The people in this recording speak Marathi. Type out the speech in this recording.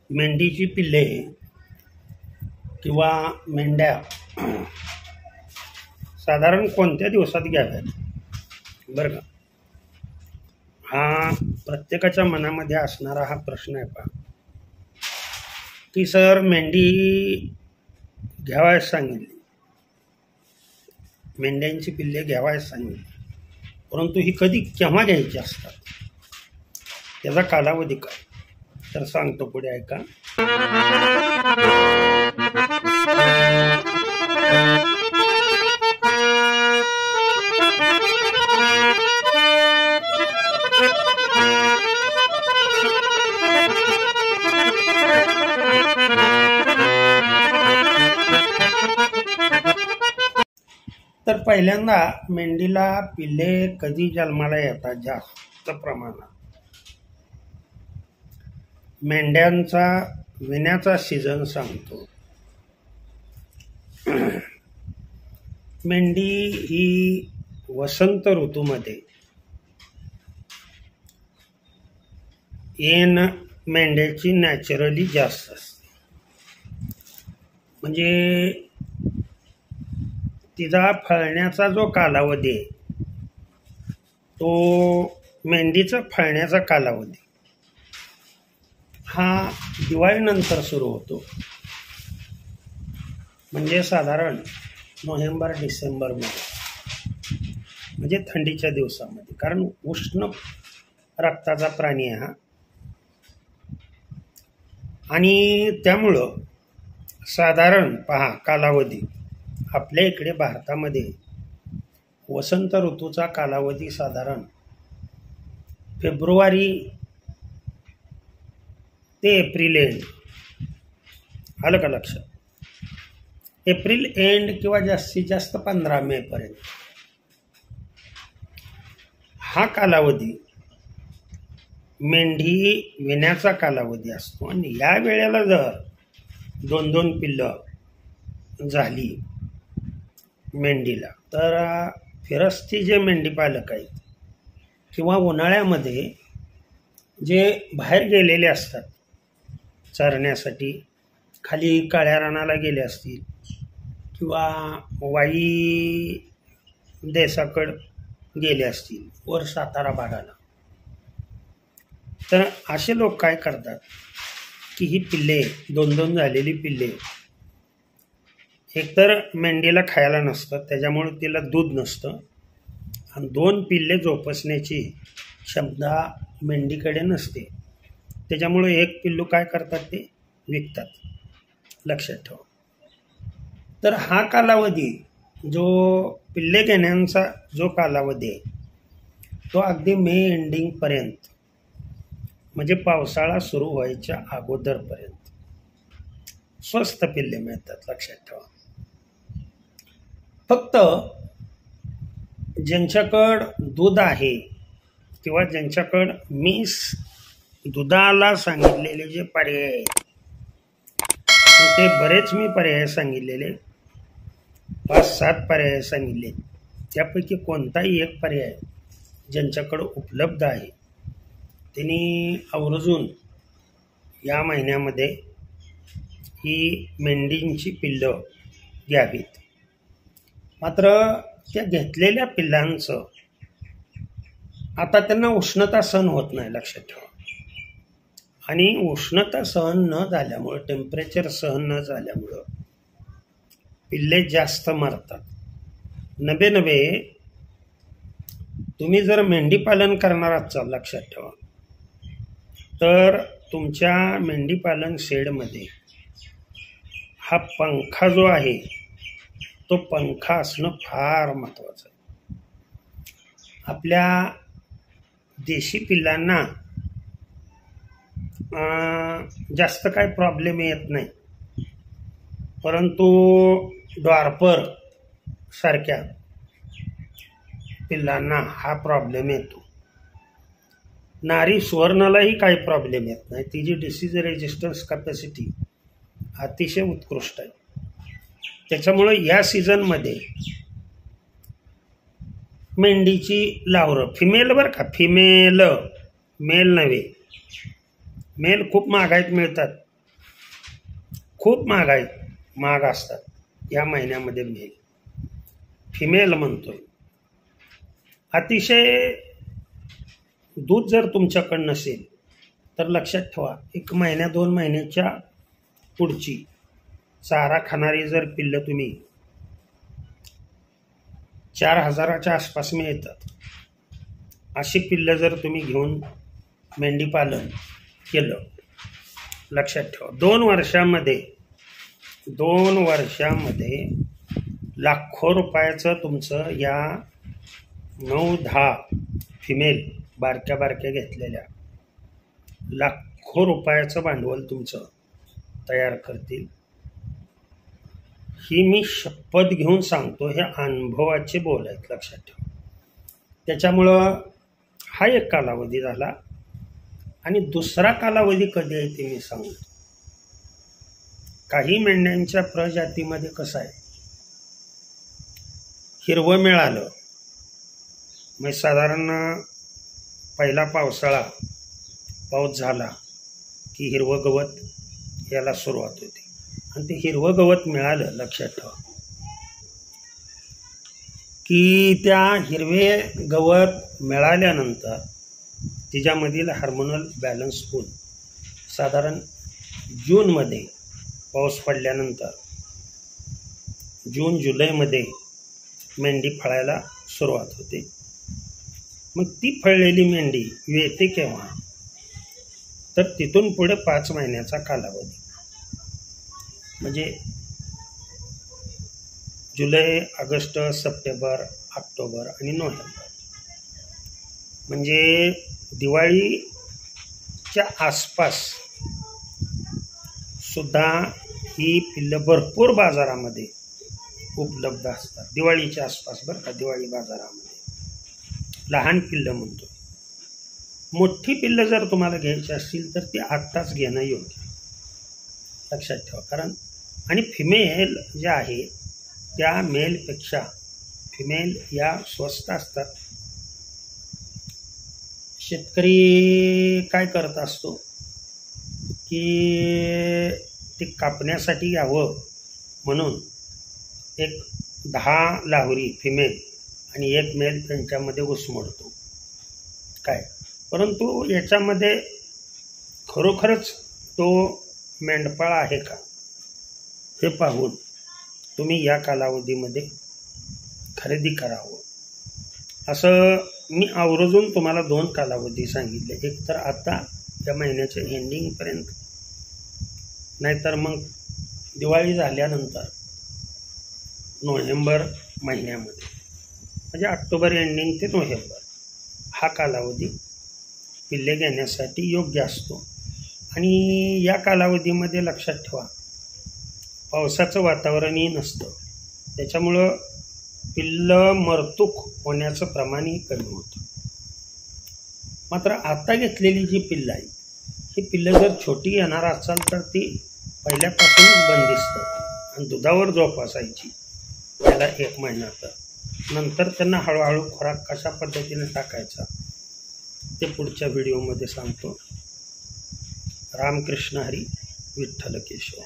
मेंढीची पिल्ले किंवा मेंढ्या साधारण कोणत्या दिवसात घ्याव्यात बरं का? हा प्रत्येकाच्या मनामध्ये असणारा हा प्रश्न आहे पहा, की सर मेंढी घ्यावायच सांगितली, मेंढ्यांची पिल्ले घ्यावायच सांगितली, परंतु ही कधी केव्हा घ्यायची असतात, त्याचा कालावधी काय? तर सांगतो, पुढे ऐका. तर पहिल्यांदा मेंढीला पिल्ले कधी जन्माला येतात जास्त प्रमाणात, मेंढ्यांचा विण्याचा सीझन सांगतो. मेंढी ही वसंत ऋतूमध्ये येण मेंढ्याची नॅचरली जास्त असते, म्हणजे तिचा फळण्याचा जो कालावधी आहे तो मेंढीचा फळण्याचा कालावधी हा दिवाळीनंतर सुरू होतो, म्हणजे साधारण नोव्हेंबर डिसेंबरमध्ये, म्हणजे थंडीच्या दिवसामध्ये, कारण उष्ण रक्ताचा प्राणी आहे हा, आणि त्यामुळं साधारण पहा कालावधी आपल्या इकडे भारतामध्ये वसंत ऋतूचा कालावधी साधारण फेब्रुवारी ते एप्रिल एंड, आलं का लक्षात? एप्रिल एंड किंवा जास्तीत जास्त 15 मे पर्यंत हा कालावधी मेंढी विण्याचा कालावधी असतो. आणि या वेळेला जर 2-2 पिल्लं झाली मेंढीला, तर फिरस्ती जे मेंढीपालक आहेत किंवा उन्हाळ्यामध्ये जे बाहेर गेलेले असतात चरण्यासाठी, खाली काळ्या रानाला गेले असतील किंवा वाई देशाकडे गेले असतील वर सातारा भागाला, तर असे लोक काय करतात की ही पिल्ले 2-2 झालेली पिल्ले एकतर मेंढीला खायला नसतं, त्याच्यामुळे तिला दूध नसतं, आणि 2 पिल्ले जोपासण्याची क्षमता मेंढीकडे नसते, त्याच्यामुळे एक पिल्लू काय करतात ते विकतात, लक्षात ठेवा. तर हा कालावधी जो पिल्ले घेण्याचा जो कालावधी आहे तो अगदी मे एंडिंगपर्यंत, म्हणजे पावसाळा सुरू व्हायच्या अगोदरपर्यंत स्वस्त पिल्ले मिळतात, लक्षात ठेवा. फक्त ज्यांच्याकडं दूध आहे किंवा ज्यांच्याकडं मी दुधाला सांगितलेले जे पर्याय आहेत ते बरेच मी पर्याय सांगितलेले, 5-7 पर्याय सांगितले, त्यापैकी कोणताही एक पर्याय ज्यांच्याकडं उपलब्ध आहे त्यांनी आवर्जून या महिन्यामध्ये ही मेंढींची पिल्लं घ्यावीत. मात्र त्या घेतलेल्या पिल्लांचं आता त्यांना उष्णता सहन होत नाही, लक्षात ठेवा, आणि उष्णता सहन न झाल्यामुळं, टेम्परेचर सहन न झाल्यामुळं पिल्ले जास्त मरतात. नवे तुम्ही जर मेंढीपालन करणार असाल, लक्षात ठेवा, तर तुमच्या मेंढीपालन शेडमध्ये हा पंखा जो आहे तो पंखा असणं फार महत्त्वाचं आहे. आपल्या देशी पिल्लांना जास्त काय प्रॉब्लेम येत नाही, परंतु डॉर्पर सारख्या पिल्लांना हा प्रॉब्लेम येतो. नारी सुवर्णालाही काही प्रॉब्लेम येत नाही, तिची डिसीज रेजिस्टन्स कॅपॅसिटी अतिशय उत्कृष्ट आहे. त्याच्यामुळे या सीझनमध्ये मेंढीची लावरं फिमेल बरं का, फिमेल, मेल नव्हे, मेल खूप महागाईत मिळतात, खूप महाग असतात या महिन्यामध्ये मेल. फिमेल म्हणतोय. अतिशय दूध जर तुमच्याकडं नसेल तर लक्षात ठेवा, 1 महिन्या 2 महिन्याच्या पुढची चारा खाणारी जर पिल्लं तुम्ही 4,000च्या आसपास मिळतात अशी पिल्लं जर तुम्ही घेऊन मेंढी पालन केलं, लक्षात ठेवा 2 वर्षामध्ये लाखो रुपयाचं तुमचं या 9-10 फिमेल बारक्या घेतलेल्या लाखो रुपयाचं भांडवल तुमचं तयार करतील. ही मी शपथ घेऊन सांगतो, हे अनुभवाचे बोल आहेत, लक्षात ठेवा. त्याच्यामुळं हा एक कालावधी झाला. आणि दुसरा कालावधी कधी आहे ते मी सांगतो. काही मेंढ्यांच्या प्रजातीमध्ये कसं आहे, हिरवं मिळालं म्हणजे साधारण पहिला पाऊस झाला की हिरवं गवत याला सुरुवात होते. आणि ते हिरवं गवत मिळालं, लक्षात ठेवा की त्या हिरवे गवत मिळाल्यानंतर तिच्यामधील हार्मोनल बॅलन्स होऊन साधारण जूनमध्ये पाऊस पडल्यानंतर जून-जुलैमध्ये मेंढी फळायला सुरुवात होते. मग ती फळलेली मेंढी येते केव्हा, तर तिथून पुढे 5 महिन्याचा कालावधी म्हणजे जुलै, ऑगस्ट, सप्टेंबर, ऑक्टोबर आणि नोव्हेंबर. म्हणजे दिवाळीच्या आसपास सुद्धा ही पिल्लं भरपूर बाजारामध्ये उपलब्ध असतात. दिवाळीच्या आसपास बरं का, दिवाळी बाजारामध्ये लहान पिल्लं म्हणतो. मोठी पिल्लं जर तुम्हाला घ्यायची असतील तर ती आत्ताच घेणं योग्य, लक्षात ठेवा. कारण आणि फिमेल ज्या आहे त्या मेलपेक्षा फिमेल या स्वस्त असतात. शेतकरी काय करत असतो की ते कापण्यासाठी यावं म्हणून 10 लाहुरी फिमेल आणि 1 मेल त्यांच्यामध्ये घुसमडतो काय. परंतु याच्यामध्ये खरोखरच तो मेंढपाळ आहे का हे पाहून तुम्ही या कालावधीमध्ये खरेदी करावं. असं मी आवर्जून तुम्हाला 2 कालावधी सांगितले. एक तर आता या महिन्याच्या एंडिंगपर्यंत, नाहीतर मग दिवाळी झाल्यानंतर नोव्हेंबर महिन्यामध्ये, म्हणजे ऑक्टोबर एंडिंग ते नोव्हेंबर हा कालावधी पिल्ले घेण्यासाठी योग्य असतो. आणि या कालावधीमध्ये लक्षात ठेवा पावसाचं वातावरणही नसतं, त्याच्यामुळं पिल्लं मरतूक होण्याचं प्रमाणही कमी होतं. मात्र आता घेतलेली जी पिल्लं आहेत ही पिल्लं जर छोटी येणार असाल तर ती पहिल्यापासूनच बंदिस्त आणि दुधावर जोपासायची त्याला 1 महिना. तर नंतर त्यांना हळूहळू खुराक कशा पद्धतीने टाकायचा ते पुढच्या व्हिडिओमध्ये सांगतो. रामकृष्ण हरी, विठ्ठल केशव.